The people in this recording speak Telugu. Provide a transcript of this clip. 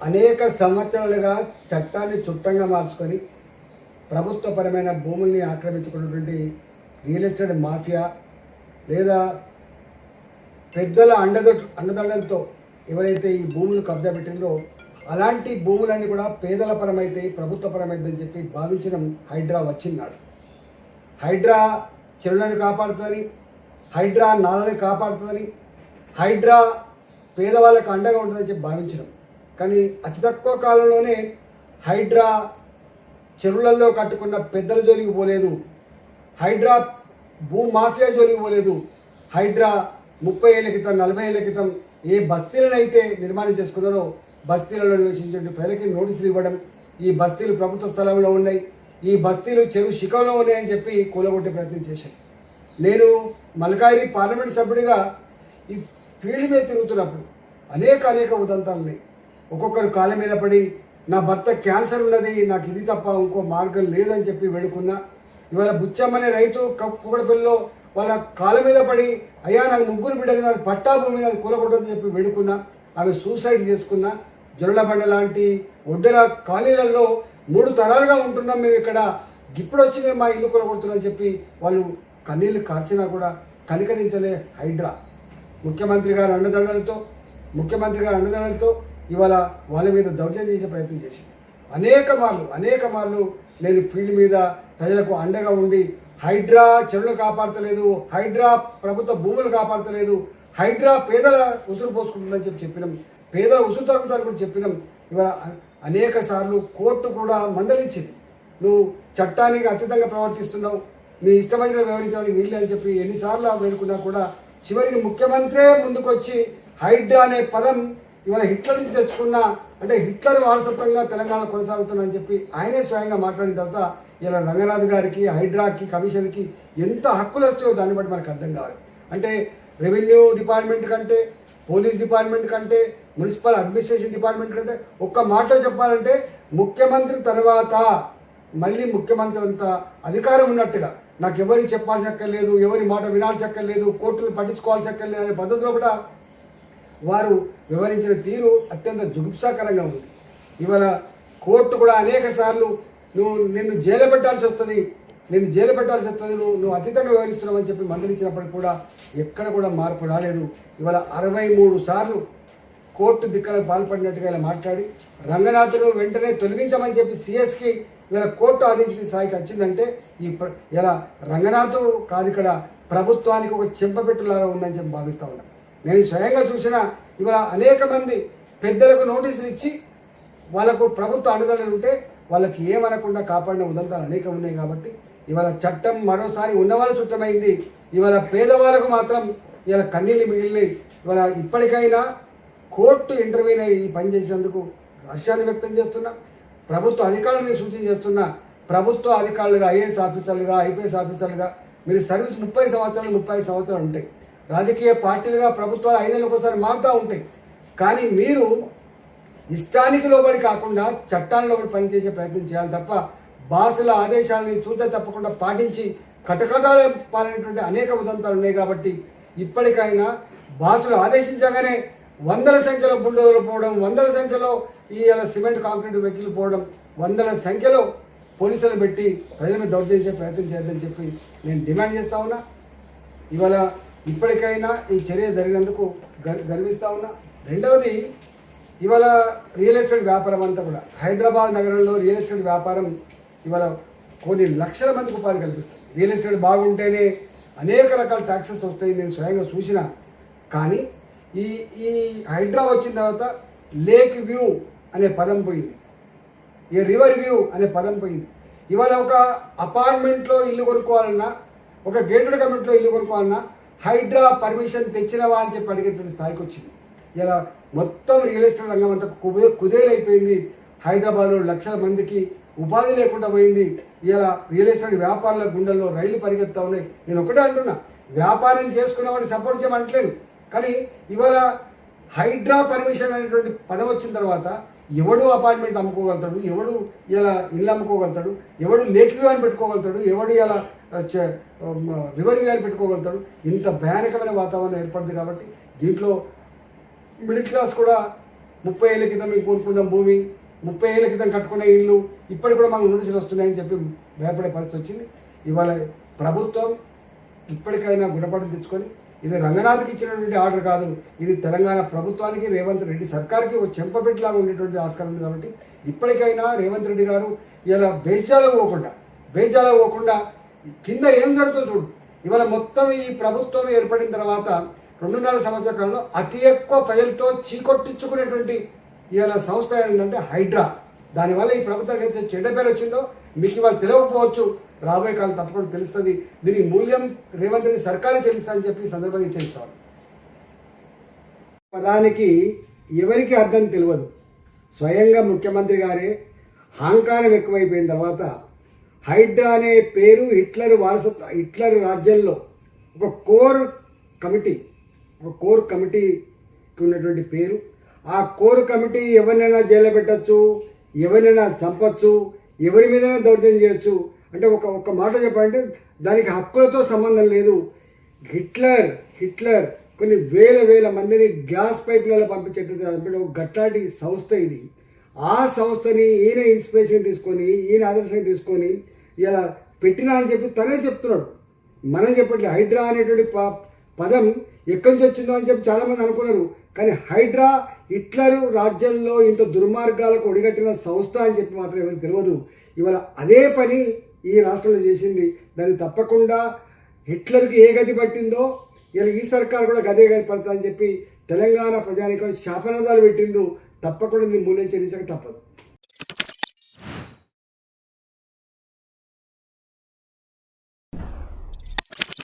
అనేక సంవత్సరాలుగా చట్టాన్ని చుట్టంగా మార్చుకొని ప్రభుత్వపరమైన భూముల్ని ఆక్రమించుకున్నటువంటి రియల్ ఎస్టేట్ మాఫియా లేదా పెద్దల అండదండలతో ఎవరైతే ఈ భూములు కబ్జా పెట్టిందో అలాంటి భూములన్నీ కూడా పేదల పరమైతే ప్రభుత్వ పరమైందని చెప్పి భావించడం హైడ్రా వచ్చినాడు. హైడ్రా చెరువులను కాపాడుతుందని, హైడ్రా నాలని కాపాడుతుందని, హైడ్రా పేదవాళ్ళకు అండగా ఉంటుందని చెప్పి భావించడం. కానీ అతి తక్కువ కాలంలోనే హైడ్రా చెరువులలో కట్టుకున్న పెద్దల జోలికి పోలేదు, హైడ్రా భూ మాఫియా జోలికి పోలేదు. హైడ్రా 30 ఏళ్ల క్రితం 40 ఏళ్ల క్రితం ఏ బస్తీలను అయితే నిర్మాణం చేసుకున్నారో బస్తీలలో నివసించే ప్రజలకి నోటీసులు ఇవ్వడం, ఈ బస్తీలు ప్రభుత్వ స్థలంలో ఉన్నాయి, ఈ బస్తీలు చెరువు శిఖంలో ఉన్నాయని చెప్పి కూలగొట్టే ప్రయత్నం చేశాను. నేను మల్కాయిరి పార్లమెంట్ సభ్యుడిగా ఈ ఫీల్డ్ మీద తిరుగుతున్నప్పుడు అనేక ఉదంతాలు ఉన్నాయి. ఒక్కొక్కరు కాళ్ళ మీద పడి నా భర్త క్యాన్సర్ ఉన్నది, నాకు ఇది తప్ప ఇంకో మార్గం లేదని చెప్పి వేడుకున్నా. ఇవాళ బుచ్చమ్మనే రైతు కూకడపల్లిలో వాళ్ళ కాళ్ళ మీద పడి అయ్యా నాకు 3 బిడ్డలు, నాకు పట్టా భూమి నాకు కూలగొట్టదని చెప్పి వేడుకున్నా. ఆమె సూసైడ్ చేసుకున్నా. జొన్నబండ లాంటి ఒడ్డెర కాలనీలలో 3 తరాలుగా ఉంటున్నాం మేము ఇక్కడ, ఇప్పుడు వచ్చి మేము మా ఇల్లు కూలగొడుతున్నామని చెప్పి వాళ్ళు కన్నీళ్ళు కార్చినా కూడా కనికరించలే హైడ్రా. ముఖ్యమంత్రి గారు అండదండలతో ఇవాళ వాళ్ళ మీద దౌర్జన్యం చేసే ప్రయత్నం చేసింది. అనేక మార్లు నేను ఫీల్డ్ మీద ప్రజలకు అండగా ఉండి హైడ్రా చెరువులు కాపాడతలేదు, హైడ్రా ప్రభుత్వ భూములు కాపాడతలేదు, హైడ్రా పేదల ఉసురు పోసుకుంటుందని చెప్పినాం, పేదల ఉసురు తగ్గుతారని కూడా చెప్పినాం. ఇవాళ అనేక సార్లు కోర్టు కూడా మందలించింది, నువ్వు చట్టానికి అతీతంగా ప్రవర్తిస్తున్నావు, నీ ఇష్టమైన వ్యవహరించడానికి వీళ్ళు అని చెప్పి ఎన్నిసార్లు వేడుకున్నా కూడా చివరికి ముఖ్యమంత్రే ముందుకొచ్చి హైడ్రా అనే పదం ఇవాళ హిట్లర్ నుంచి తెచ్చుకున్న, అంటే హిట్లర్ వారసత్వంగా తెలంగాణ కొనసాగుతుందని చెప్పి ఆయనే స్వయంగా మాట్లాడిన తర్వాత ఇలా రంగనాథ్ గారికి, హైడ్రాకి, కమిషన్కి ఎంత హక్కులు వస్తాయో దాన్ని బట్టి మనకు అర్థం కావాలి. అంటే రెవెన్యూ డిపార్ట్మెంట్ కంటే, పోలీస్ డిపార్ట్మెంట్ కంటే, మున్సిపల్ అడ్మినిస్ట్రేషన్ డిపార్ట్మెంట్ కంటే ఒక్క మాటలో చెప్పాలంటే ముఖ్యమంత్రి తర్వాత మళ్ళీ ముఖ్యమంత్రి అంత అధికారం ఉన్నట్టుగా నాకు ఎవరికి చెప్పాల్సి అక్కర్లేదు, ఎవరి మాట వినాల్సి అక్కర్లేదు, కోర్టులు పట్టించుకోవాల్సి అక్కర్లేదు అనే పద్ధతిలో కూడా వారు వివరించిన తీరు అత్యంత జుగుప్సాకరంగా ఉంది. ఇవాళ కోర్టు కూడా అనేక సార్లు నిన్ను జైలు పెట్టాల్సి వస్తుంది, నువ్వు అతీతంగా వివరిస్తున్నావు అని చెప్పి మందలించినప్పటికీ కూడా ఎక్కడ కూడా మార్పు రాలేదు. ఇవాళ 63 సార్లు కోర్టు దిక్కలకు పాల్పడినట్టుగా ఇలా మాట్లాడి రంగనాథ్ను వెంటనే తొలగించమని చెప్పి సిఎస్కి ఇవాళ కోర్టు ఆదేశించిన స్థాయికి వచ్చిందంటే ఇలా రంగనాథ్ కాదు, ఇక్కడ ప్రభుత్వానికి ఒక చెంపపెట్టులాగా ఉందని చెప్పి భావిస్తూ ఉన్నాను. నేను స్వయంగా చూసిన ఇవాళ అనేక మంది పెద్దలకు నోటీసులు ఇచ్చి వాళ్ళకు ప్రభుత్వ అండదండలు ఉంటే వాళ్ళకి ఏమనకుండా కాపాడిన ఉదంతాలు అనేక ఉన్నాయి. కాబట్టి ఇవాళ చట్టం మరోసారి ఉన్నవాళ్ళ చుట్టమైంది, ఇవాళ పేదవాళ్ళకు మాత్రం ఇవాళ కన్నీళ్ళు మిగిలినాయి. ఇవాళ ఇప్పటికైనా కోర్టు ఇంటర్వ్యూన్ అయ్యి పనిచేసినందుకు హర్షాన్ని వ్యక్తం చేస్తున్నా. ప్రభుత్వ అధికారులను సూచన చేస్తున్నా, ప్రభుత్వ అధికారులుగా ఐఏఎస్ ఆఫీసర్లుగా, ఐపీఎస్ ఆఫీసర్లుగా మీరు సర్వీస్ 35 సంవత్సరాలు ఉంటాయి. రాజకీయ పార్టీలుగా ప్రభుత్వాలు 5 ఏళ్ళకి ఒకసారి మారుతూ ఉంటాయి. కానీ మీరు ఇష్టానికి లోబడి కాకుండా చట్టాల లోబడి పనిచేసే ప్రయత్నం చేయాలి తప్ప బాసుల ఆదేశాలని తూచా తప్పకుండా పాటించి కటకటాలు పాలైనటువంటి అనేక ఉదంతాలు ఉన్నాయి. కాబట్టి ఇప్పటికైనా బాసులు ఆదేశించగానే 100ల సంఖ్యలో బుల్డోజర్లు పోవడం, 100ల సంఖ్యలో ఈ సిమెంట్ కాంక్రీట్ వెహికల్ పోవడం, 100ల సంఖ్యలో పోలీసులు పెట్టి ప్రజల మీద దౌర్జన్యం ప్రయత్నం చేయాలని చెప్పి నేను డిమాండ్ చేస్తా ఉన్నా. ఇవాళ ఇప్పటికైనా ఈ చర్య జరిగినందుకు గర్విస్తూ ఉన్నా. రెండవది, ఇవాళ రియల్ ఎస్టేట్ వ్యాపారం అంతా కూడా హైదరాబాద్ నగరంలో రియల్ ఎస్టేట్ వ్యాపారం ఇవాళ కొన్ని లక్షల మందికి ఉపాధి కల్పిస్తుంది. రియల్ ఎస్టేట్ బాగుంటేనే అనేక రకాల ట్యాక్సెస్ వస్తాయి, నేను స్వయంగా చూసిన. కానీ ఈ హైడ్రా వచ్చిన తర్వాత లేక్ వ్యూ అనే పదం పోయింది, ఈ రివర్ వ్యూ అనే పదం పోయింది. ఇవాళ ఒక అపార్ట్మెంట్లో ఇల్లు కొనుక్కోవాలన్నా, ఒక గేటెడ్ కమ్యూనిటీలో ఇల్లు కొనుక్కోవాలన్నా హైడ్రా పర్మిషన్ తెచ్చినవా అని చెప్పి అడిగేటువంటి స్థాయికి వచ్చింది. ఇలా మొత్తం రియల్ ఎస్టేట్ రంగం అంతా కుదేలైపోయింది. హైదరాబాద్లో లక్షల మందికి ఉపాధి లేకుండా పోయింది. ఇలా రియల్ ఎస్టేట్ వ్యాపారుల గుండెల్లో రైలు పరిగెత్తా ఉన్నాయి. నేను ఒకటే అంటున్నా, వ్యాపారం చేసుకునేవాడిని సపోర్ట్ చేయమంటలేదు. కానీ ఇవాళ హైడ్రా పర్మిషన్ అనేటువంటి పదం వచ్చిన తర్వాత ఎవడు అపార్ట్మెంట్ అమ్ముకోగలుగుతాడు, ఎవడు ఇలా ఇల్లు అమ్ముకోగలుగుతాడు, ఎవడు లేక్ వ్యూ అని పెట్టుకోగలుగుతాడు, ఎవడు ఇలా రివర్ వ్యూ అని పెట్టుకోగలుగుతాడు. ఇంత భయానకమైన వాతావరణం ఏర్పడుతుంది. కాబట్టి దీంట్లో మిడిల్ క్లాస్ కూడా 30 ఏళ్ళ క్రితం మేము కొనుక్కున్న భూమి, 30 ఏళ్ళ క్రితం కట్టుకున్న ఇల్లు ఇప్పటికి కూడా మాకు నోటీసులు వస్తున్నాయని చెప్పి భయపడే పరిస్థితి వచ్చింది. ఇవాళ ప్రభుత్వం ఇప్పటికైనా గుణపాఠం తెచ్చుకొని ఇది రంగనాథ్కి ఇచ్చినటువంటి ఆర్డర్ కాదు, ఇది తెలంగాణ ప్రభుత్వానికి రేవంత్ రెడ్డి సర్కార్కి ఒక చెంపపెట్టులాగా ఉండేటువంటి ఆస్కారం ఉంది. కాబట్టి ఇప్పటికైనా రేవంత్ రెడ్డి గారు ఇలా బేజాలకు పోకుండా కింద ఏం జరుగుతుందో చూడు. ఇవాళ మొత్తం ఈ ప్రభుత్వం ఏర్పడిన తర్వాత 2.5 సంవత్సరాల కాలంలో అతి ఎక్కువ ప్రజలతో చీకొట్టించుకునేటువంటి ఇవాళ సంస్థ ఏంటంటే హైడ్రా. దానివల్ల ఈ ప్రభుత్వానికి అయితే చెడ్డ పేరు వచ్చిందో మీకు ఇవాళ తెలియకపోవచ్చు, రాబోయే కాలం తప్పకుండా తెలుస్తుంది. దీని మూల్యం రేవంత్ రెడ్డి సర్కారే చెల్లిస్తా అని చెప్పి సందర్భంగా చేస్తారు. పదానికి ఎవరికి అర్థం తెలియదు. స్వయంగా ముఖ్యమంత్రి గారే అహంకారం ఎక్కువైపోయిన తర్వాత హైడ్రా అనే పేరు హిట్లర్ రాజ్యంలో ఒక కోర్ కమిటీకి ఉన్నటువంటి పేరు. ఆ కోర్ కమిటీ ఎవరినైనా జైల్లో పెట్టచ్చు, ఎవరినైనా చంపచ్చు, ఎవరి మీదైనా దౌర్జన్యం చేయొచ్చు. అంటే ఒక మాట చెప్పాలంటే దానికి హక్కులతో సంబంధం లేదు. హిట్లర్ కొన్ని వేల మందిని గ్యాస్ పైపులలో పంపించేటప్పుడు ఒక గట్లాంటి సంస్థ ఇది. ఆ సంస్థని ఈయన ఇన్స్పిరేషన్ తీసుకొని, ఈయన ఆదర్శంగా తీసుకొని ఇలా పెట్టినా అని చెప్పి తనే చెప్తున్నాడు, మనం చెప్పట్లేదు. హైడ్రా అనేటువంటి పదం ఎక్కడి నుంచి వచ్చిందో అని చెప్పి చాలామంది అనుకున్నారు. కానీ హైడ్రా హిట్లర్ రాజ్యంలో ఇంత దుర్మార్గాలకు ఒడిగట్టిన సంస్థ అని చెప్పి మాత్రం ఏమైనా తెలియదు. ఇవాళ అదే పని ఈ రాష్ట్రంలో చేసింది. దాన్ని తప్పకుండా హిట్లర్కి ఏ గతి పట్టిందో ఇలా ఈ సర్కారు కూడా గదే గతి పడుతుందని చెప్పి తెలంగాణ ప్రజానికం శాపనాదాలు పెట్టిండ్రు. తప్పకుండా దీన్ని మూల్యం చెల్లించక తప్పదు.